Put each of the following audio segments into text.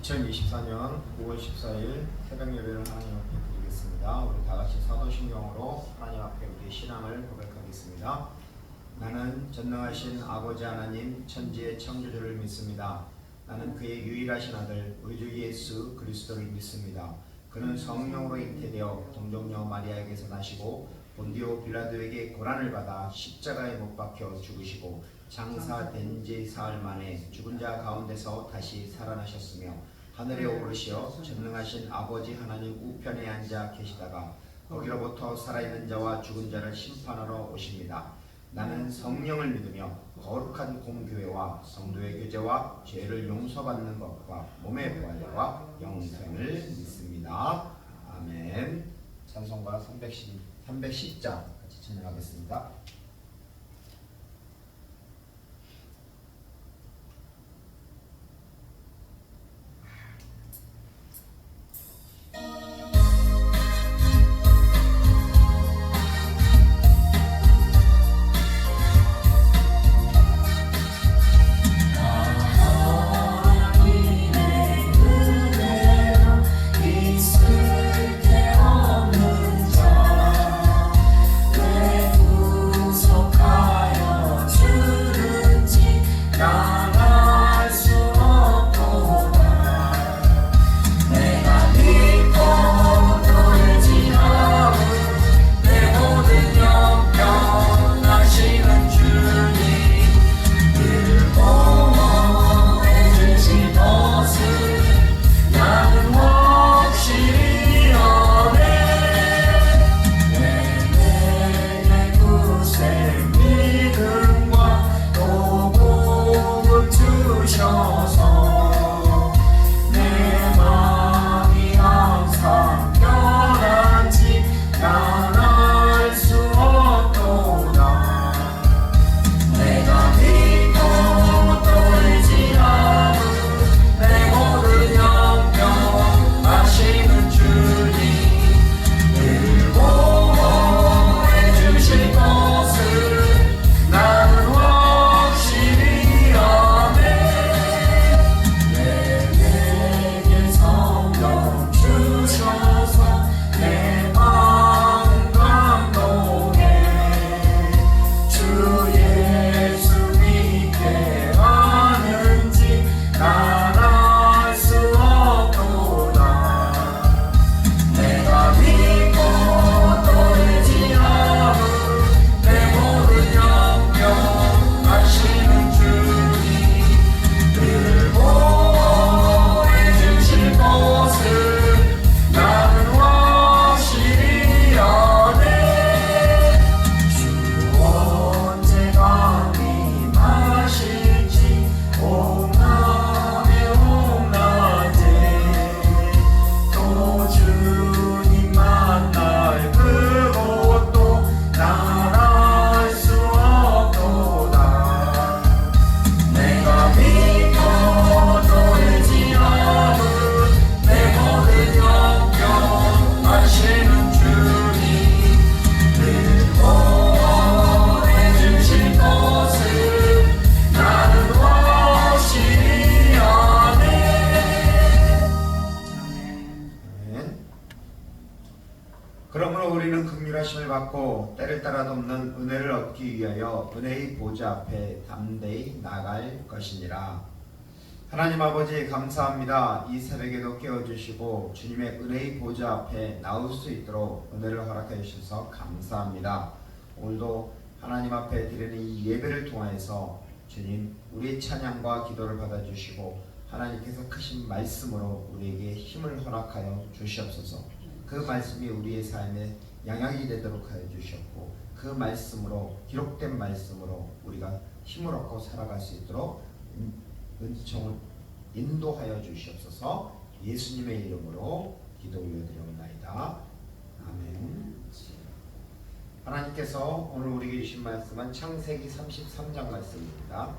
2024년 9월 14일 새벽 예배를 하나님 앞에 드리겠습니다. 우리 다 같이 사도신경으로 하나님 앞에 우리의 신앙을 고백하겠습니다. 나는 전능하신 아버지 하나님 천지의 창조주를 믿습니다. 나는 그의 유일하신 아들 우리 주 예수 그리스도를 믿습니다. 그는 성령으로 잉태되어 동정녀 마리아에게서 나시고 본디오 빌라도에게 고난을 받아 십자가에 못 박혀 죽으시고 장사된 지 사흘 만에 죽은 자 가운데서 다시 살아나셨으며 하늘에 오르시어 전능하신 아버지 하나님 우편에 앉아 계시다가 거기로부터 살아있는 자와 죽은 자를 심판하러 오십니다. 나는 성령을 믿으며 거룩한 공교회와 성도의 교제와 죄를 용서받는 것과 몸의 부활과 영생을 믿습니다. 아멘. 찬송가 310장 같이 찬양하겠습니다. 그러므로 우리는 긍휼하심을 받고 때를 따라 돕는 은혜를 얻기 위하여 은혜의 보좌 앞에 담대히 나갈 것이니라. 하나님 아버지 감사합니다. 이 새벽에도 깨워주시고 주님의 은혜의 보좌 앞에 나올 수 있도록 은혜를 허락해 주셔서 감사합니다. 오늘도 하나님 앞에 드리는 이 예배를 통하여서 주님 우리의 찬양과 기도를 받아주시고 하나님께서 크신 말씀으로 우리에게 힘을 허락하여 주시옵소서. 그 말씀이 우리의 삶에 양약이 되도록 하여 주셨고 그 말씀으로 기록된 말씀으로 우리가 힘을 얻고 살아갈 수 있도록 은총을 인도하여 주시옵소서. 예수님의 이름으로 기도 올려드리옵나이다. 아멘. 하나님께서 오늘 우리에게 주신 말씀은 창세기 33장 말씀입니다.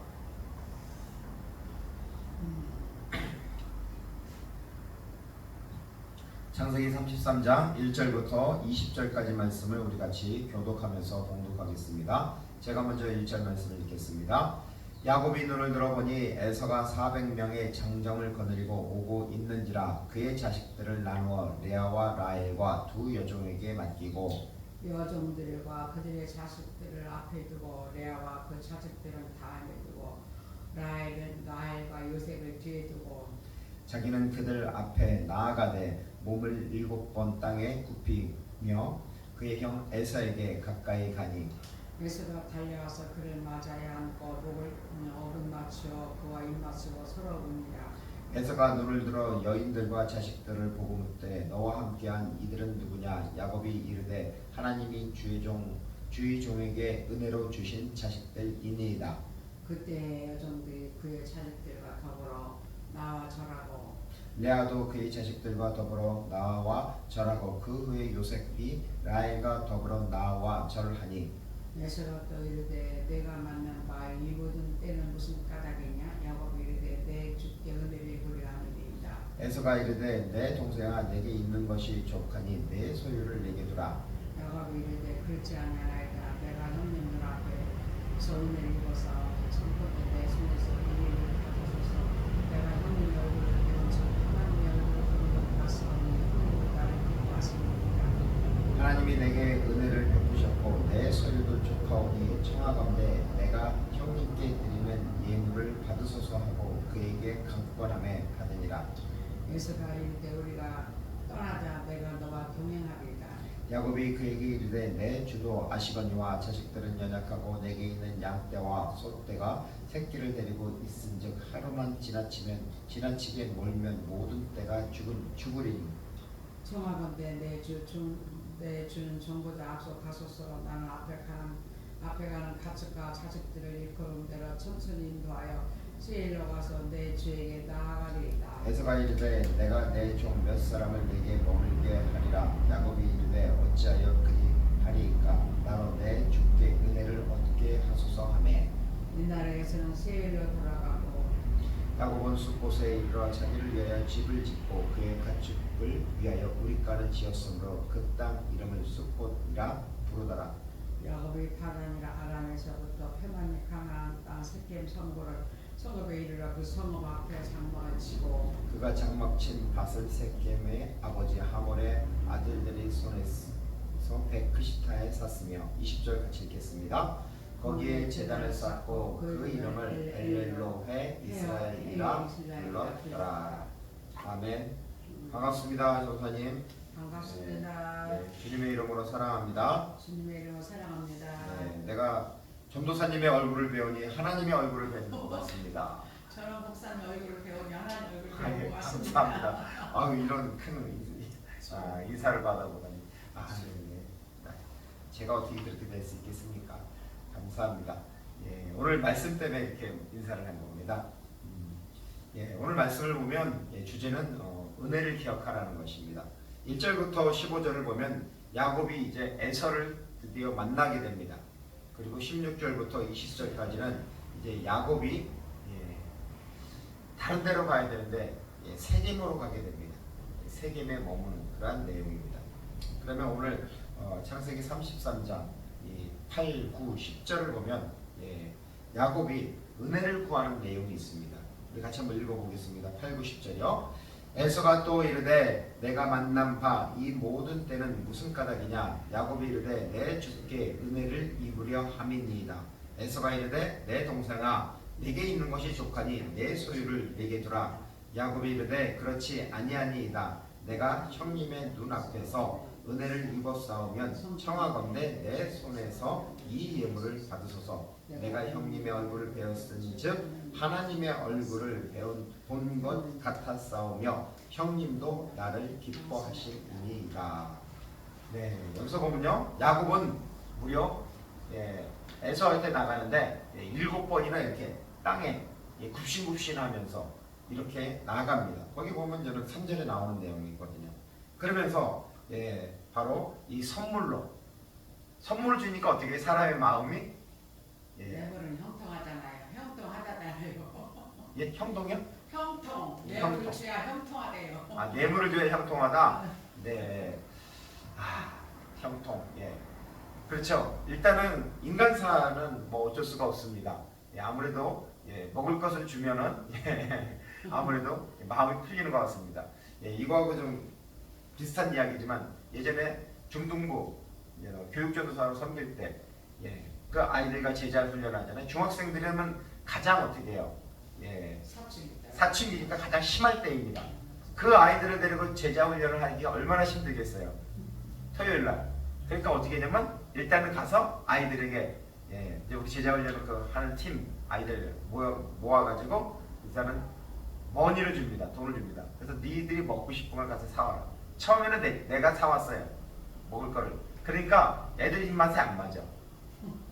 창세기 33장 1절부터 20절까지 말씀을 우리 같이 교독하면서 봉독하겠습니다. 제가 먼저 1절 말씀을 읽겠습니다. 야곱이 눈을 들어보니 에서가 400명의 장정을 거느리고 오고 있는지라 그의 자식들을 나누어 레아와 라헬과 두 여종에게 맡기고 여종들과 그들의 자식들을 앞에 두고 레아와 그 자식들은 다음에 두고 라헬은 라헬과 요셉을 뒤에 두고 자기는 그들 앞에 나아가되 몸을 7번 땅에 굽히며 그의 형 에서에게 가까이 가니 에서가 달려와서 그를 맞아야 안고 목을 어긋맞추어 그와 입맞추고 서로 우니라. 에서가 눈을 들어 여인들과 자식들을 보고 묻되 너와 함께한 이들은 누구냐? 야곱이 이르되 하나님이 주의 종에게 은혜로 주신 자식들이니이다. 그때 여종들이 그의 자식들과 더불어 나와 절하고 레아도 그의 자식들과 더불어 나와 절하고 그 후에 요셉이 라헬과 더불어 나와 절하니 에서가 또 이르되 내가 만난 바 이 모든 때는 무슨 까닭이냐? 야곱이 이르되 내 주께 은혜를 베푸려 함이니이다. 에서가 이르되 내 동생아 내게 있는 것이 족하니 내 소유를 내게 두라. 야곱이 이르되 그렇지 아니하나이다. 내가 형님 눈앞에서 은혜를 입어서 청포도 내 손에서 은혜를 받으소서. 내가 형님의 얼굴을 배운 즉 하나님의 얼굴을 보는 것 같사오니 형님도 나를 기뻐하시니이다. 하나님이 내게 은혜를 베푸셨고 내 소유도 족하오니 청하건대 내가 형님께 드리는 예물을 받으소서 하고 그에게 강권함에 받으니라. 에서가 이르되 우리가 떠나자. 내가 너와 동행하리이다. 야곱이 그에게 이르되 내 주도 아시거니와 자식들은 연약하고 내게 있는 양떼와 소떼가 새끼를 데리고 있은즉 하루만 지나치게 몰면 모든 떼가 죽으리니 청하건대 내 주는 전보다 앞서 가소서. 나는 앞에 가는 가축과 자식들을 일컬음대로 천천히 인도하여 세일로 가서 내 주에게 나아가리이다. 에서가 이르되 내가 내 종 몇 사람을 내게 머물게 하리라. 야곱이 이르되 어찌하여 그리 하리이까? 나로 내 주께 은혜를 얻게 하소서 하매 옛날에서는 세일로 돌아가고 야곱은 숫곳에 이르러 자기를 위하여 집을 짓고 그의 가축을 위하여 우리가를 지었으므로 그 땅 이름을 숫곳이라 부르더라. 야곱이 파단이라 아람에서부터 페만이 가나안 땅 세겜 성읍에 이르러 그 성읍 앞에 장막을 치고 그가 장막 친 밭을 세겜의 아버지 하몰의 아들들의 손에서 베크시타에 샀으며 20절 같이 읽겠습니다. 거기에 제단을 쌓고 그 이름을 엘렐로헤 이스라엘이라 불렀더라. 아멘. 반갑습니다, 전사님. 반갑습니다. 네, 주님의 이름으로 사랑합니다. 주님의 이름으로 사랑합니다. 네, 내가 전도사님의 얼굴을 배우니 하나님의 얼굴을 배우는 것 같습니다. 저런 목사님 얼굴을 배우니 하나님 얼굴을 아유, 배우고 왔습니다. 감사합니다. 아유, 이런 큰 인사를 받아보다니. 네. 제가 어떻게 그렇게 될 수 있겠습니까? 감사합니다. 예, 오늘 말씀 때문에 이렇게 인사를 한 겁니다. 예, 오늘 말씀을 보면 주제는 은혜를 기억하라는 것입니다. 1절부터 15절을 보면 야곱이 이제 에서를 드디어 만나게 됩니다. 그리고 16절부터 20절까지는 이제 야곱이 다른 데로 가야 되는데 세겜으로 가게 됩니다. 세겜에 머무는 그러한 내용입니다. 그러면 오늘 창세기 33장 8, 9, 10절을 보면 야곱이 은혜를 구하는 내용이 있습니다. 우리 같이 한번 읽어보겠습니다. 8, 9, 10절이요. 에서가 또 이르되 내가 만난 바 이 모든 때는 무슨 까닭이냐? 야곱이 이르되 내 주께 은혜를 입으려 함이니이다. 에서가 이르되 내 동생아 내게 있는 것이 족하니 내 소유를 내게 두라. 야곱이 이르되 그렇지 아니하니이다. 내가 형님의 눈앞에서 은혜를 입었사오면 청하건대 내 손에서 이 예물을 받으소서. 내가 형님의 얼굴을 배웠은즉 하나님의 얼굴을 본 것 같았사오며 형님도 나를 기뻐하시니라. 네, 여기서 보면요, 야곱은 무려 에서한테 나가는데 7번이나 이렇게 땅에 굽신굽신하면서 이렇게 나갑니다. 거기 보면 저는 3절에 나오는 내용이 있거든요. 그러면서 바로 이 선물을 주니까 어떻게 사람의 마음이 뇌물은 형통하잖아요. 형통하다잖아요. 형통이요? 형통. 형통. 뇌물 줘야 형통하대요. 아, 뇌물을 줘야 형통하다. 네. 형통. 그렇죠. 일단은 인간사는 뭐 어쩔 수가 없습니다. 아무래도 먹을 것을 주면은 아무래도 마음이 풀리는 것 같습니다. 이거하고 좀 비슷한 이야기지만 예전에 중등부 교육전도사로 섬길 때 그 아이들과 제자 훈련하잖아요. 중학생들은 가장 어떻게 해요? 사춘기니까 가장 심할 때입니다. 그 아이들을 데리고 제자 훈련을 하기가 얼마나 힘들겠어요. 토요일 날. 그러니까 어떻게 하냐면 일단은 가서 아이들에게 이제 우리 제자 훈련을 하는 팀 아이들 모아가지고 일단은 머니를 줍니다. 돈을 줍니다. 그래서 니들이 먹고 싶은 걸 가서 사와라. 처음에는 내가 사왔어요. 먹을 거를. 그러니까 애들 입맛에 안 맞아.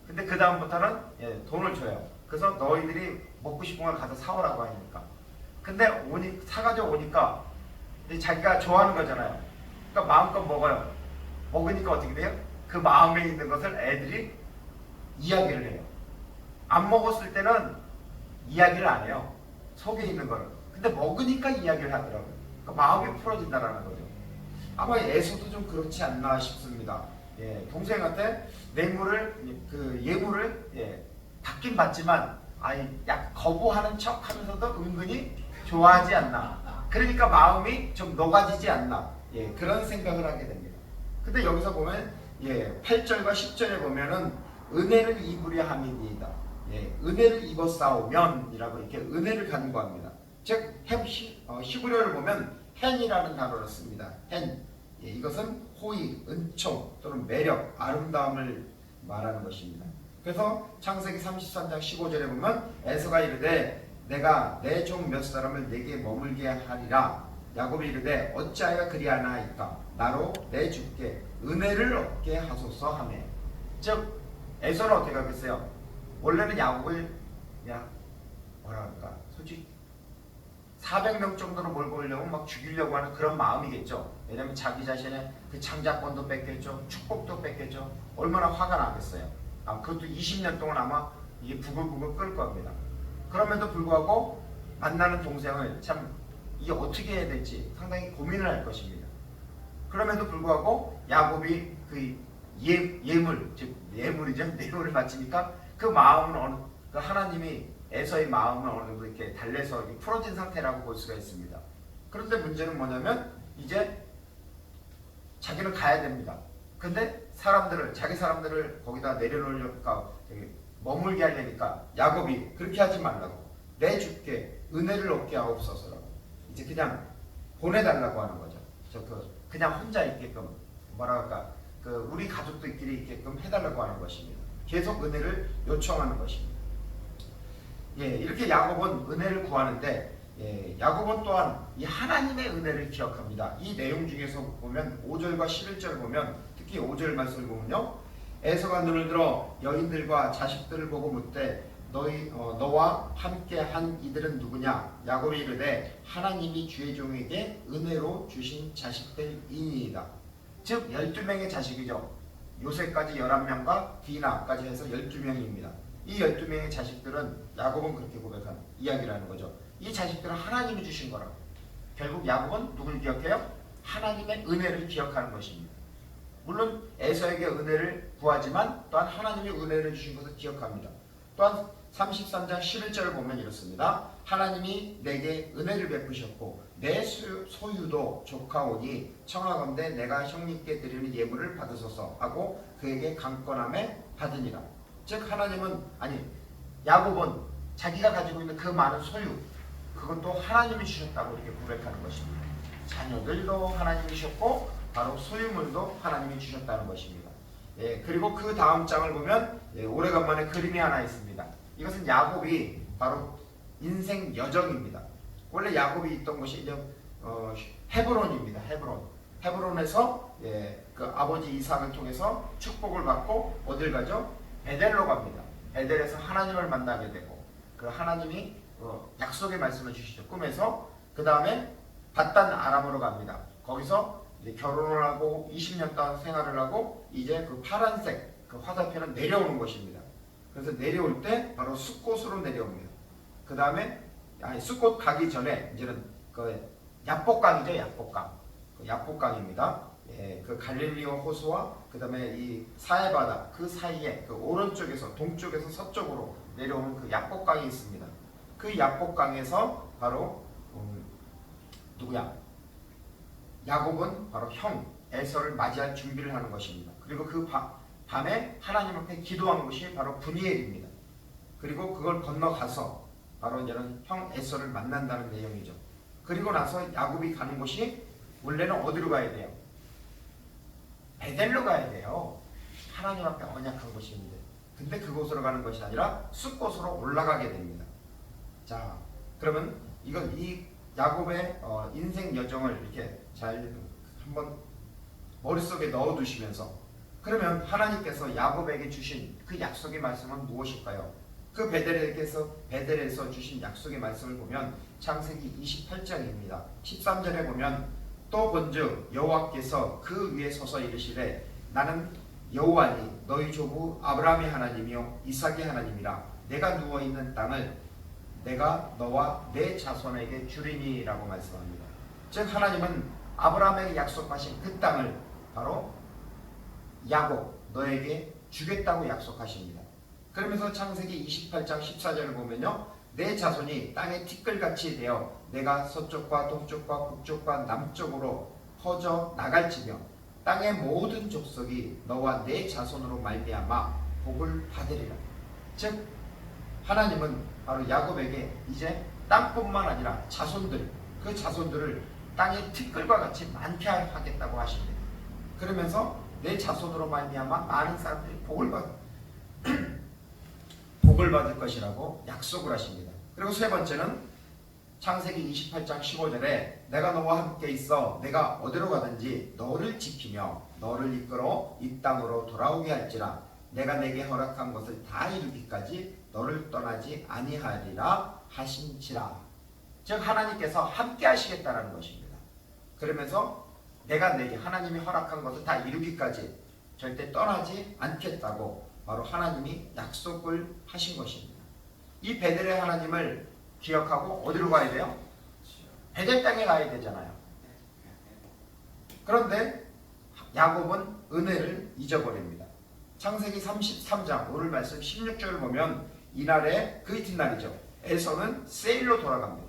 근데 그 다음부터는 돈을 줘요. 그래서 너희들이 먹고 싶은 걸 가서 사오라고 하니까. 근데 사가지고 오니까 자기가 좋아하는 거잖아요. 그러니까 마음껏 먹어요. 먹으니까 어떻게 돼요? 그 마음에 있는 것을 애들이 이야기를 해요. 안 먹었을 때는 이야기를 안 해요. 속에 있는 거를. 근데 먹으니까 이야기를 하더라고요. 그러니까 마음이 풀어진다는 거죠. 아마 에서도 좀 그렇지 않나 싶습니다. 동생한테 예물을 받긴 받지만 약 거부하는 척 하면서도 은근히 좋아하지 않나. 그러니까 마음이 좀 녹아지지 않나. 그런 생각을 하게 됩니다. 근데 여기서 보면 8절과 10절에 보면은 은혜를 입으려 함이니이다. 은혜를 입었사오면 이라고 이렇게 은혜를 간구합니다. 즉 히브리어를 보면 헨이라는 단어를 씁니다. 헨. 이것은 호의, 은총 또는 매력, 아름다움을 말하는 것입니다. 그래서 창세기 33장 15절에 보면 에서가 이르되 내가 내 종 몇 사람을 내게 머물게 하리라. 야곱이 이르되 어찌하여 그리하나이까 나로 내 주께 은혜를 얻게 하소서 하매. 즉 에서는 어떻게 하겠어요? 원래는 야곱을 그냥 뭐라 할까 솔직히 400명 정도로 몰고 오려고 막 죽이려고 하는 그런 마음이겠죠. 왜냐하면 자기 자신의 그 창작권도 뺏겠죠. 축복도 뺏겠죠. 얼마나 화가 나겠어요. 그것도 20년 동안 아마 이게 부글부글 끓을 겁니다. 그럼에도 불구하고 만나는 동생을 참 이게 어떻게 해야 될지 상당히 고민을 할 것입니다. 그럼에도 불구하고 야곱이 그 예물, 즉 예물이죠. 뇌물을 바치니까 그 마음은 그 하나님이 에서의 마음은 어느 정도 이렇게 달래서 이렇게 풀어진 상태라고 볼 수가 있습니다. 그런데 문제는 뭐냐면 이제 자기는 가야 됩니다. 근데 자기 사람들을 거기다 내려놓으려니까 머물게 하려니까 야곱이 그렇게 하지 말라고 내 주께 은혜를 얻게 하옵소서라고 이제 그냥 보내달라고 하는 거죠. 그냥 혼자 있게끔 뭐랄까 우리 가족들끼리 있게끔 해달라고 하는 것입니다. 계속 은혜를 요청하는 것입니다. 이렇게 야곱은 은혜를 구하는데 야곱은 또한 이 하나님의 은혜를 기억합니다. 이 내용 중에서 보면 5절과 11절 보면 특히 5절 말씀을 보면요. 에서가 눈을 들어 여인들과 자식들을 보고 묻되 너와 함께 한 이들은 누구냐? 야곱이 이르되 하나님이 주의 종에게 은혜로 주신 자식들이니이다. 즉 12명의 자식이죠. 요셉까지 11명과 디나까지 해서 12명입니다. 이 12명의 자식들은 야곱은 그렇게 고백한 이야기라는 거죠. 이 자식들은 하나님이 주신 거라고. 결국 야곱은 누굴 기억해요? 하나님의 은혜를 기억하는 것입니다. 물론 에서에게 은혜를 구하지만 또한 하나님이 은혜를 주신 것을 기억합니다. 또한 33장 11절을 보면 이렇습니다. 하나님이 내게 은혜를 베푸셨고 내 소유도 조카오니 청하건대 내가 형님께 드리는 예물을 받으소서 하고 그에게 강권함에 받으니라. 즉 야곱은 자기가 가지고 있는 그 많은 소유 그것도 하나님이 주셨다고 이렇게 고백하는 것입니다. 자녀들도 하나님이 주셨고 바로 소유물도 하나님이 주셨다는 것입니다. 그리고 그 다음 장을 보면 오래간만에 그림이 하나 있습니다. 이것은 야곱이 바로 인생 여정입니다. 원래 야곱이 있던 곳이 헤브론입니다. 헤브론에서 그 아버지 이삭을 통해서 축복을 받고 어딜 가죠? 베델로 갑니다. 베델에서 하나님을 만나게 되고 그 하나님이 약속의 말씀을 주시죠. 꿈에서 그 다음에 밧단 아람으로 갑니다. 거기서 이제 결혼을 하고 20년 동안 생활을 하고 이제 그 파란색 그 화살표는 내려오는 것입니다. 그래서 내려올 때 바로 숫곳으로 내려옵니다. 그 다음에 숫곳 가기 전에 이제는 그 야복강이죠. 야복강입니다. 그 갈릴리오 호수와 그 다음에 이 사해바다 그 사이에 그 오른쪽에서 동쪽에서 서쪽으로 내려오는 그 야복강이 있습니다. 그 야복강에서 바로 누구야? 야곱은 바로 형 에서를 맞이할 준비를 하는 것입니다. 그리고 그 밤에 하나님 앞에 기도한 것이 바로 브니엘입니다. 그리고 그걸 건너가서 바로 이제는 형 에서를 만난다는 내용이죠. 그리고 나서 야곱이 가는 곳이 원래는 어디로 가야 돼요? 베델로 가야 돼요. 하나님 앞에 언약한 곳인데, 근데 그곳으로 가는 것이 아니라 숫곳으로 올라가게 됩니다. 자, 그러면 이 야곱의 인생 여정을 이렇게 잘 한번 머릿속에 넣어두시면서, 그러면 하나님께서 야곱에게 주신 그 약속의 말씀은 무엇일까요? 그 베델에서 주신 약속의 말씀을 보면 창세기 28장입니다. 13절에 보면 또 본즉 여호와께서 그 위에 서서 이르시되 나는 여호와니 너희 조부 아브라함의 하나님이요 이삭의 하나님이라. 내가 누워있는 땅을 내가 너와 내 자손에게 주리니 라고 말씀합니다. 즉 하나님은 아브라함에게 약속하신 그 땅을 바로 야곱 너에게 주겠다고 약속하십니다. 그러면서 창세기 28장 14절을 보면요, 내 자손이 땅의 티끌같이 되어 내가 서쪽과 동쪽과 북쪽과 남쪽으로 퍼져 나갈지며 땅의 모든 족속이 너와 내 자손으로 말미암아 복을 받으리라. 즉 하나님은 바로 야곱에게 이제 땅뿐만 아니라 자손들, 그 자손들을 땅의 티끌과 같이 많게 하겠다고 하십니다. 그러면서 내 자손으로 말미암아 많은 사람들이 복을 받을 것이라고 약속을 하십니다. 그리고 세 번째는 창세기 28장 15절에 내가 너와 함께 있어 내가 어디로 가든지 너를 지키며 너를 이끌어 이 땅으로 돌아오게 할지라. 내가 내게 허락한 것을 다 이루기까지 너를 떠나지 아니하리라 하신지라. 즉 하나님께서 함께 하시겠다라는 것입니다. 그러면서 내가 내게 하나님이 허락한 것을 다 이루기까지 절대 떠나지 않겠다고 바로 하나님이 약속을 하신 것입니다. 이 베델의 하나님을 기억하고 어디로 가야 돼요? 베델 땅에 가야 되잖아요. 그런데 야곱은 은혜를 잊어버립니다. 창세기 33장 오늘 말씀 16절을 보면 이날에 그 이튿날이죠. 에서는 세일로 돌아갑니다.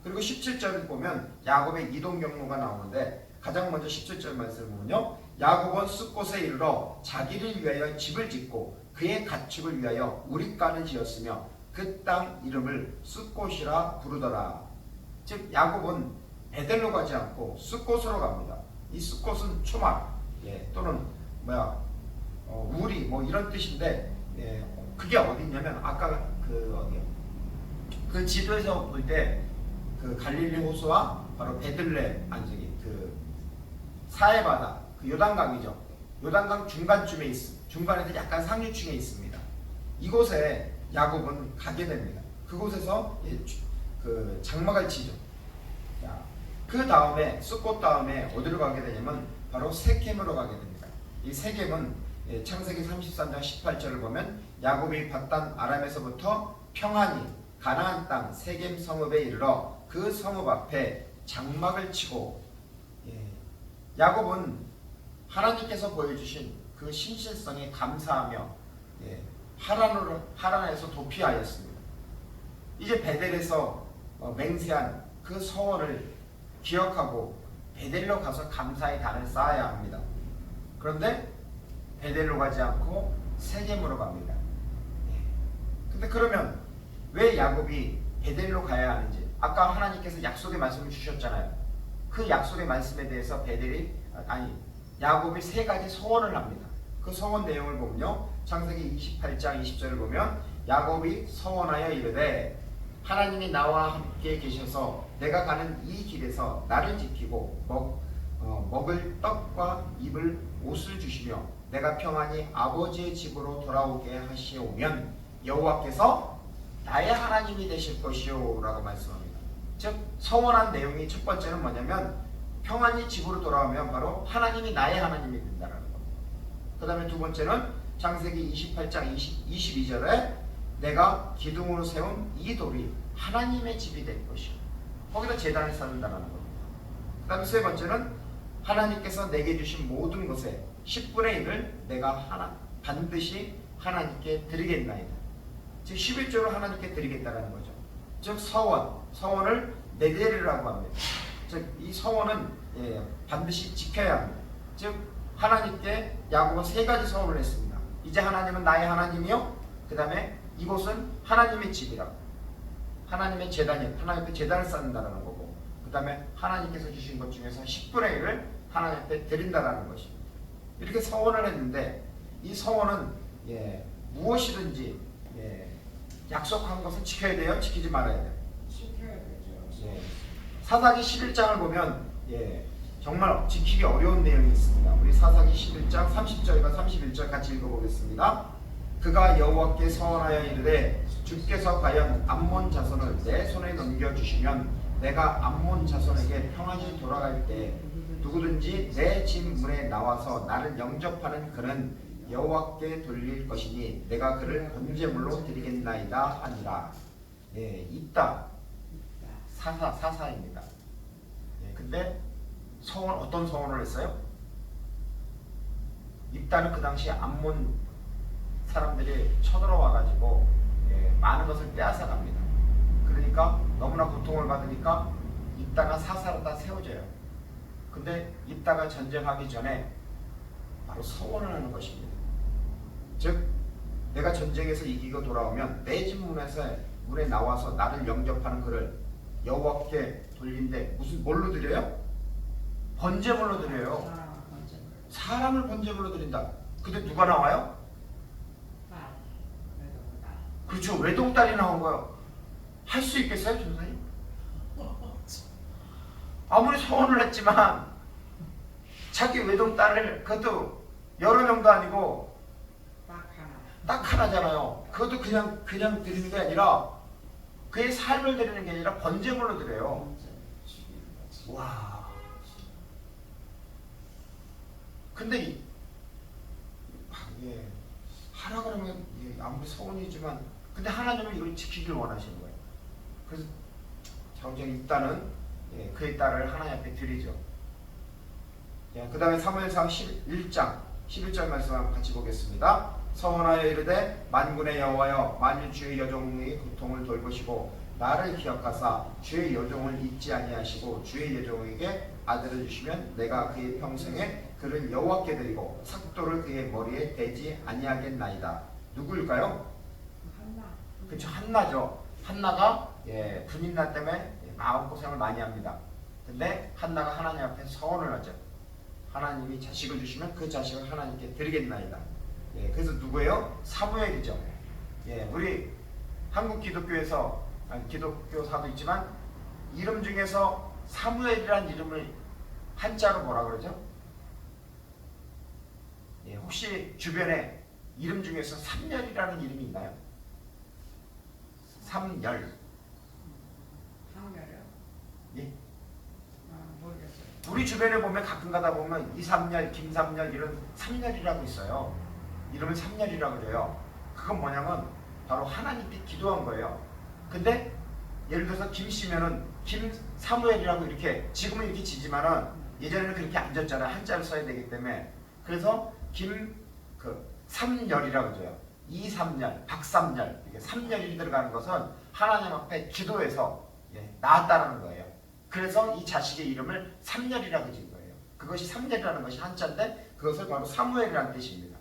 그리고 17절을 보면 야곱의 이동 경로가 나오는데 가장 먼저 17절 말씀을 보면요, 야곱은 숫곳에 이르러 자기를 위하여 집을 짓고 그의 가축을 위하여 우릿간을 지었으며 그 땅 이름을 숫곳이라 부르더라. 즉 야곱은 베델로 가지 않고 숫곳으로 갑니다. 이 숫곳은 초막 또는 우리 이런 뜻인데 그게 어디냐면 아까 그 지도에서 볼 때 그 갈릴리 호수와 바로 베들레 그 사해바다 그 요단강이죠. 요단강 중간쯤에 중간에서 약간 상류층에 있습니다. 이곳에 야곱은 가게 됩니다. 그곳에서 그 장막을 치죠. 그 다음에 숫곳 다음에 어디로 가게 되냐면 바로 세겜으로 가게 됩니다. 이 세겜은 창세기 33장 18절을 보면 야곱이 밧단 아람에서부터 평안히 가나안 땅 세겜 성읍에 이르러 그 성읍 앞에 장막을 치고, 야곱은 하나님께서 보여주신 그 신실성에 감사하며 하란에서 도피하였습니다. 이제 베델에서 맹세한 그 서원을 기억하고 베델로 가서 감사의 단을 쌓아야 합니다. 그런데 베델로 가지 않고 세겜으로 갑니다. 근데 그러면 왜 야곱이 베델로 가야 하는지, 아까 하나님께서 약속의 말씀을 주셨잖아요. 그 약속의 말씀에 대해서 야곱이 세 가지 소원을 합니다. 그 소원 내용을 보면요, 창세기 28장 20절을 보면 야곱이 소원하여 이르되 하나님이 나와 함께 계셔서 내가 가는 이 길에서 나를 지키고 먹을 떡과 입을 옷을 주시며 내가 평안히 아버지의 집으로 돌아오게 하시오면 여호와께서 나의 하나님이 되실 것이오 라고 말씀합니다. 즉 서원한 내용이 첫 번째는 뭐냐면 평안히 집으로 돌아오면 바로 하나님이 나의 하나님이 된다는 겁니다. 그 다음에 두 번째는 창세기 28장 22절에 내가 기둥으로 세운 이 돌이 하나님의 집이 될 것이오. 거기다 제단을 쌓는다는 겁니다. 그 다음에 세 번째는 하나님께서 내게 주신 모든 것의 10분의 1을 내가 반드시 하나님께 드리겠나이다. 즉 11조를 하나님께 드리겠다는 거죠. 즉 서원을 네델이라고 합니다. 즉 이 서원은 반드시 지켜야 합니다. 즉 하나님께 야곱은 세 가지 서원을 했습니다. 이제 하나님은 나의 하나님이요, 그 다음에 이곳은 하나님의 집이라고, 하나님의 제단이, 하나님 앞에 제단을 쌓는다는 거고, 그 다음에 하나님께서 주신 것 중에서 10분의 1을 하나님 앞에 드린다라는 것입니다. 이렇게 서원을 했는데 이 서원은 무엇이든지 약속한 것은 지켜야 돼요, 지키지 말아야 돼요? 지켜야 되죠. 사사기 11장을 보면 정말 지키기 어려운 내용이 있습니다. 우리 사사기 11장 30절과 31절 같이 읽어보겠습니다. 그가 여호와께 서원하여 이르되 주께서 과연 암몬 자손을 내 손에 넘겨주시면 내가 암몬 자손에게 평안히 돌아갈 때 누구든지 내 집 문에 나와서 나를 영접하는 그는 여호와께 돌릴 것이니 내가 그를 번제물로 드리겠나이다 하니라. 있다. 사사입니다. 근데 서원, 어떤 서원을 했어요? 입다는 그 당시 암몬 사람들이 쳐들어와가지고 많은 것을 빼앗아 갑니다. 그러니까 너무나 고통을 받으니까 입다가 사사로 다 세워져요. 근데 입다가 전쟁하기 전에 바로 서원을 하는 것입니다. 즉 내가 전쟁에서 이기고 돌아오면 내 집 문에 나와서 나를 영접하는 그를 여호와께 돌린데 무슨 뭘로 드려요? 번제물로 드려요. 사람을 번제물로 드린다. 근데 누가 나와요? 그렇죠. 외동딸이 나온 거예요. 할 수 있겠어요, 전사님? 아무리 소원을 했지만 자기 외동딸을, 그것도 여러 명도 아니고 딱 하나잖아요. 그것도 그냥 드리는 게 아니라 그의 삶을 드리는 게 아니라 번제물로 드려요. 와. 근데 하라 그러면 아무리 소원이지만 근데 하나님은 이걸 지키길 원하시는 거예요. 그래서 정작 입다는 그의 딸을 하나님 앞에 드리죠. 그 다음에 사무엘상 11장 11절 말씀 같이 보겠습니다. 서원하여 이르되 만군의 여호와여 만일 주의 여종의 고통을 돌보시고 나를 기억하사 주의 여종을 잊지 아니하시고 주의 여종에게 아들을 주시면 내가 그의 평생에 그를 여호와께 드리고 삭도를 그의 머리에 대지 아니하겠나이다. 누구일까요? 그렇죠, 한나죠. 한나가 분인나 때문에 마음고생을 많이 합니다. 근데 한나가 하나님 앞에 서원을 하죠. 하나님이 자식을 주시면 그 자식을 하나님께 드리겠나이다. 그래서 누구예요? 사무엘이죠. 우리 한국 기독교에서 기독교사도 있지만 이름 중에서 사무엘이라는 이름을 한자로 뭐라 그러죠? 혹시 주변에 이름 중에서 삼열이라는 이름이 있나요? 삼열. 삼열이요? 예. 모르겠어요. 우리 주변에 보면 가끔 가다 보면 이삼열, 김삼열 이런 삼열이라고 있어요. 이름을 삼열이라고 그래요. 그건 뭐냐면 바로 하나님께 기도한 거예요. 근데 예를 들어서 김씨면은 김사무엘이라고 이렇게 지금은 이렇게 지지만은 예전에는 그렇게 안 졌잖아요. 한자를 써야 되기 때문에. 그래서 삼열이라고 그러죠. 이삼열, 박삼열, 이게 삼열이 들어가는 것은 하나님 앞에 기도해서 낳았다는 거예요. 그래서 이 자식의 이름을 삼열이라고 지은 거예요. 그것이 삼열이라는 것이 한자인데 그것을 바로 사무엘이라는 뜻입니다.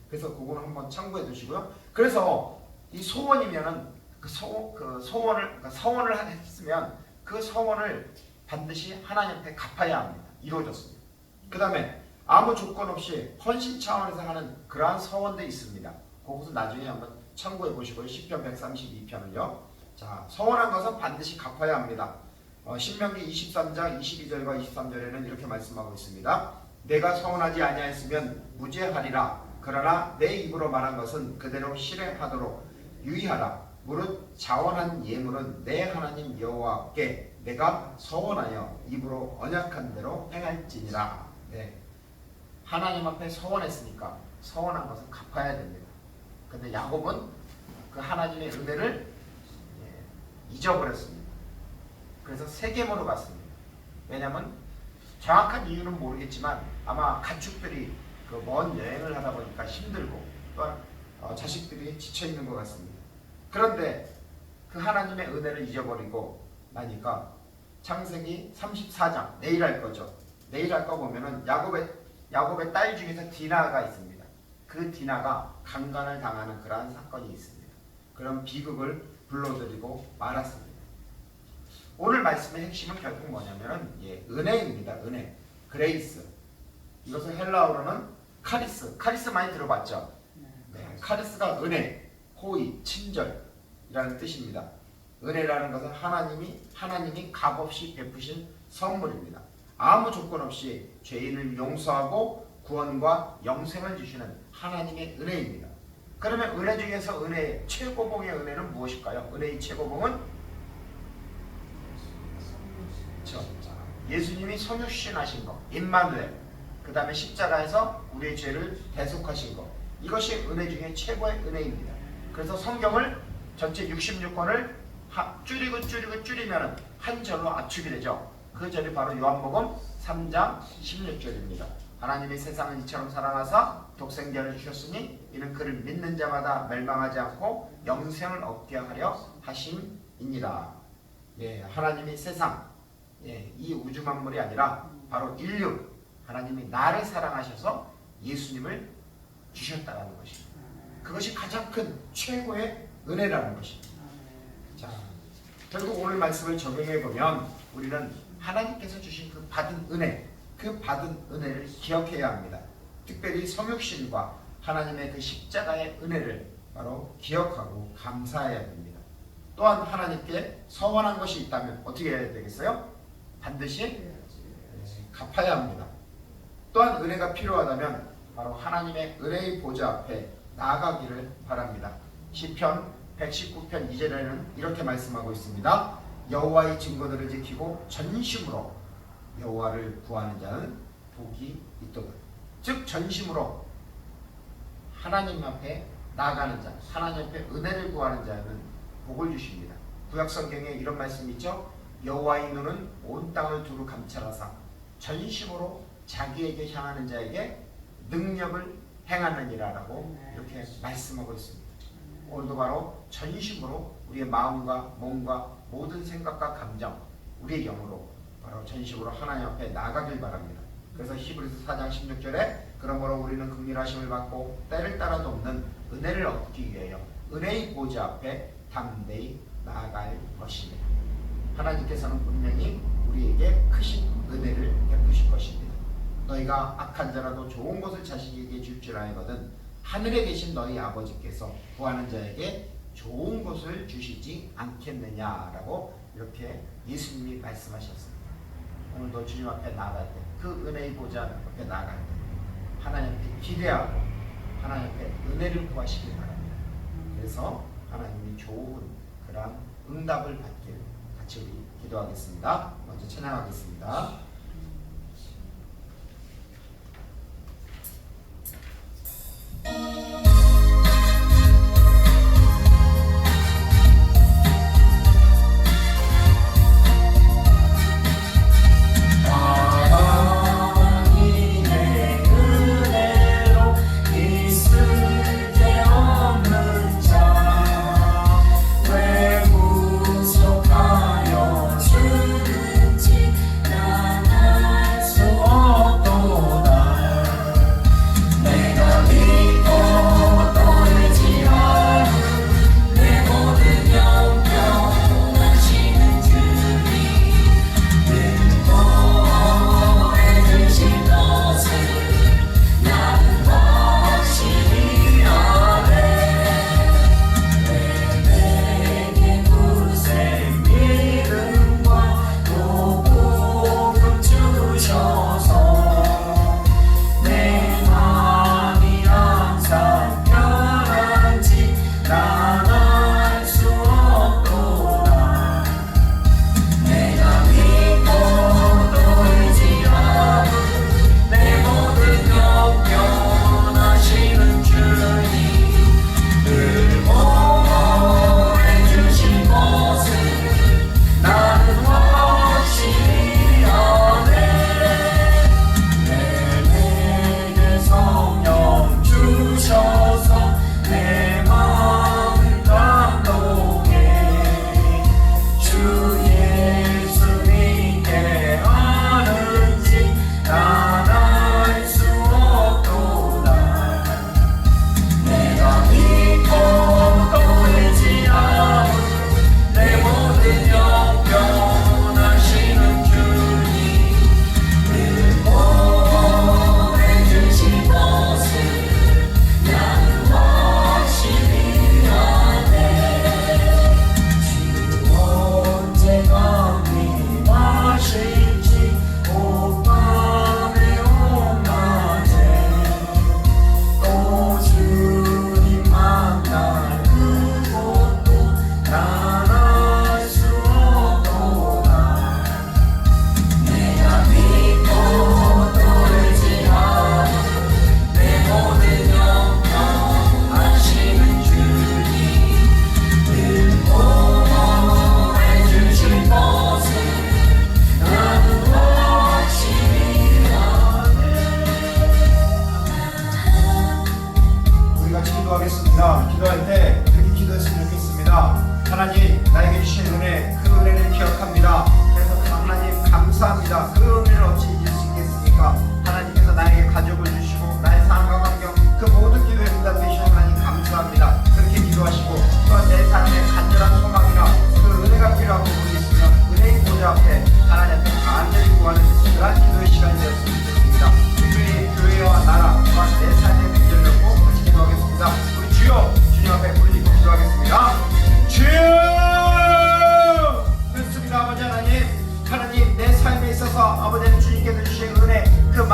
그래서 그거는 한번 참고해 두시고요. 그래서 이 소원이면은 서원을 했으면 그 서원을 반드시 하나님 앞에 갚아야 합니다. 이루어졌습니다. 그 다음에 아무 조건 없이 헌신 차원에서 하는 그러한 서원도 있습니다. 그것은 나중에 한번 참고해 보시고요. 시편 132편을요. 자, 서원한 것은 반드시 갚아야 합니다. 신명기 23장 22절과 23절에는 이렇게 말씀하고 있습니다. 내가 서원하지 아니하였으면 무죄하리라. 그러나 내 입으로 말한 것은 그대로 실행하도록 유의하라. 무릇 자원한 예물은 내 하나님 여호와께 내가 서원하여 입으로 언약한 대로 행할지니라. 하나님 앞에 서원했으니까 서원한 것은 갚아야 됩니다. 근데 야곱은 그 하나님의 은혜를 잊어버렸습니다. 그래서 세겜으로 갔습니다. 왜냐하면 정확한 이유는 모르겠지만 아마 가축들이 그 먼 여행을 하다 보니까 힘들고 또한 자식들이 지쳐 있는 것 같습니다. 그런데 그 하나님의 은혜를 잊어버리고 나니까 창세기 34장 내일 할 거죠. 내일 할 거 보면은 야곱의 딸 중에서 디나가 있습니다. 그 디나가 강간을 당하는 그러한 사건이 있습니다. 그런 비극을 불러들이고 말았습니다. 오늘 말씀의 핵심은 결국 뭐냐면은 은혜입니다. 은혜, 그레이스. 이것을 헬라어로는 카리스 많이 들어봤죠? 네, 카리스가 은혜, 호의, 친절이라는 뜻입니다. 은혜라는 것은 하나님이 값없이 베푸신 선물입니다. 아무 조건 없이 죄인을 용서하고 구원과 영생을 주시는 하나님의 은혜입니다. 그러면 은혜 중에서 최고봉의 은혜는 무엇일까요? 은혜의 최고봉은 예수님이 성육신하신 것, 임마누엘, 그 다음에 십자가에서 우리의 죄를 대속하신 것, 이것이 은혜 중에 최고의 은혜입니다. 그래서 성경을 전체 66권을 줄이면 한 절로 압축이 되죠. 그 절이 바로 요한복음 3장 16절입니다. 하나님이 세상을 이처럼 사랑하사 독생자를 주셨으니 이는 그를 믿는 자마다 멸망하지 않고 영생을 얻게 하려 하심이니라. 하나님이 세상, 이 우주 만물이 아니라 바로 인류, 하나님이 나를 사랑하셔서 예수님을 주셨다라는 것입니다. 그것이 가장 큰 최고의 은혜라는 것입니다. 자, 결국 오늘 말씀을 적용해 보면 우리는 하나님께서 주신 그 받은 은혜, 그 받은 은혜를 기억해야 합니다. 특별히 성육신과 하나님의 그 십자가의 은혜를 바로 기억하고 감사해야 됩니다. 또한 하나님께 서원한 것이 있다면 어떻게 해야 되겠어요? 반드시 갚아야 합니다. 또한 은혜가 필요하다면 바로 하나님의 은혜의 보좌 앞에 나아가기를 바랍니다. 시편 119편 2절에는 이렇게 말씀하고 있습니다. 여호와의 증거들을 지키고 전심으로 여호와를 구하는 자는 복이 있도다. 즉 전심으로 하나님 앞에 나아가는 자, 하나님 앞에 은혜를 구하는 자는 복을 주십니다. 구약 성경에 이런 말씀이 있죠. 여호와의 눈은 온 땅을 두루 감찰하사 전심으로 자기에게 향하는 자에게 능력을 행하느니라라고 이렇게 말씀하고 있습니다. 오늘도 바로 전심으로 우리의 마음과 몸과 모든 생각과 감정, 우리의 영으로 바로 전심으로 하나님 앞에 나아가길 바랍니다. 그래서 히브리서 4장 16절에 그러므로 우리는 긍휼하심을 받고 때를 따라 돕는 은혜를 얻기 위하여 은혜의 보좌 앞에 담대히 나아갈 것이니 하나님께서는 분명히 우리에게 크신 은혜를 베푸실 것입니다. 너희가 악한 자라도 좋은 것을 자식에게 줄 줄 알거든 하늘에 계신 너희 아버지께서 구하는 자에게 좋은 것을 주시지 않겠느냐라고 이렇게 예수님이 말씀하셨습니다. 오늘도 주님 앞에 나아갈 때, 그 은혜의 보좌 앞에 나아갈 때 하나님 앞에 기대하고 하나님 앞에 은혜를 구하시길 바랍니다. 그래서 하나님이 좋은 그런 응답을 받길 같이 우리 기도하겠습니다. 먼저 찬양하겠습니다. 왜 구속하여 주는지 난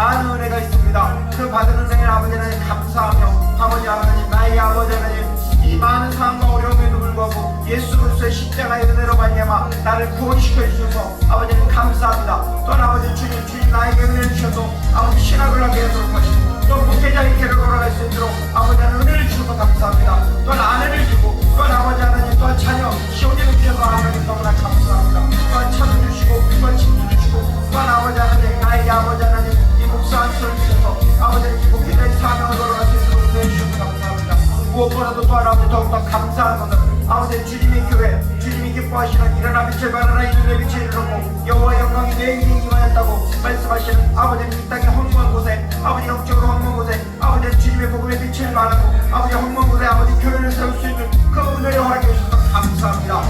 많은 은혜가 있습니다. 그 받은 은혜에 아버지 하나님 감사하며 아버지 하나님 나의 아버지 하나님 이 많은 상황과 어려움에도 불구하고 예수 그리스도의 십자가의 은혜로 말미암아 나를 구원시켜 주셔서 아버지님 감사합니다. 또한 아버지 주님 나에게 은혜를 주셔서 아버지 신학을 하게 하도록 하시고 또 목회자의 길을 걸어갈 수 있도록 아버지 하나님 은혜를 주셔서 감사합니다. 또한 아내를 주고 또한 아버지 하나님 또한 자녀 시온이를 주셔서 하나님 너무나 감사합니다. 또한 차도 주시고 또한 집도 주시고 또한 아버지 하나님 나에게 아버지 하나님 이 목사 안수를 주셔서 아버지 이 목회자의 사명을 걸어갈 수 있도록 은혜를 주셔서 감사합니다. 무엇보다도 또한 아버지 더욱더 감사한 것은 아버지 주님의 교회 주님이 기뻐하시는 일어나 빛을 발하라 이눈의 빛을 이루고 여호와 영광이 내 위에 임하였다고 말씀하시는 아버지는 이 땅의 험무한 곳에 아버지 영적으로 험무한 곳에 아버지 주님의 복음의 빛을 발하고 아버지 험무한 곳에 아버지 교회를 세울 수 있는 그 은혜를 허락해 주셔서 감사합니다.